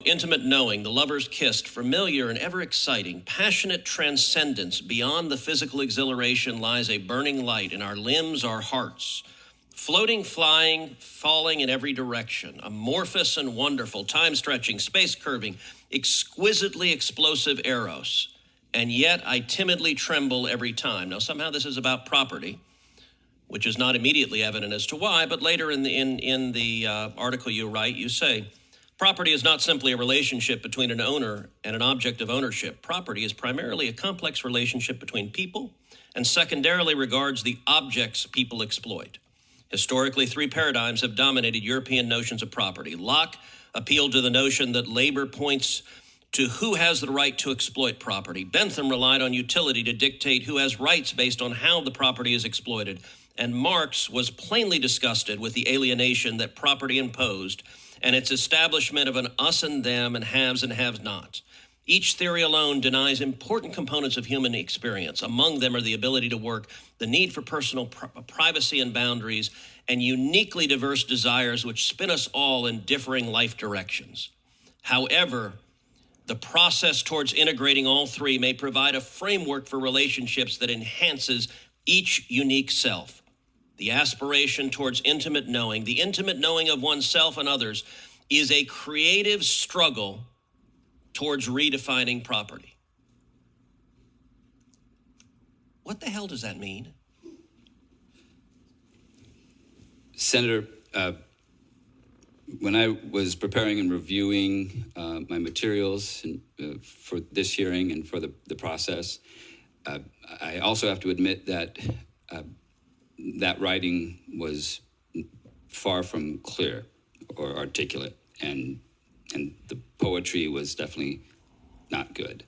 Intimate knowing, the lovers kissed, familiar and ever exciting, passionate transcendence. Beyond the physical exhilaration lies a burning light in our limbs, our hearts. Floating, flying, falling in every direction, amorphous and wonderful, time-stretching, space-curving, exquisitely explosive eros. And yet I timidly tremble every time. Now, somehow this is about property, which is not immediately evident as to why, but later in the article you write, you say, property is not simply a relationship between an owner and an object of ownership. Property is primarily a complex relationship between people and secondarily regards the objects people exploit. Historically, three paradigms have dominated European notions of property. Locke appealed to the notion that labor points to who has the right to exploit property. Bentham relied on utility to dictate who has rights based on how the property is exploited. And Marx was plainly disgusted with the alienation that property imposed and its establishment of an us and them and haves and have-nots. Each theory alone denies important components of human experience. Among them are the ability to work, the need for personal privacy and boundaries, and uniquely diverse desires which spin us all in differing life directions. However, the process towards integrating all three may provide a framework for relationships that enhances each unique self. The aspiration towards intimate knowing, the intimate knowing of oneself and others, is a creative struggle towards redefining property. What the hell does that mean? Senator, when I was preparing and reviewing my materials for this hearing and for the process, I also have to admit that that writing was far from clear or articulate, and the poetry was definitely not good.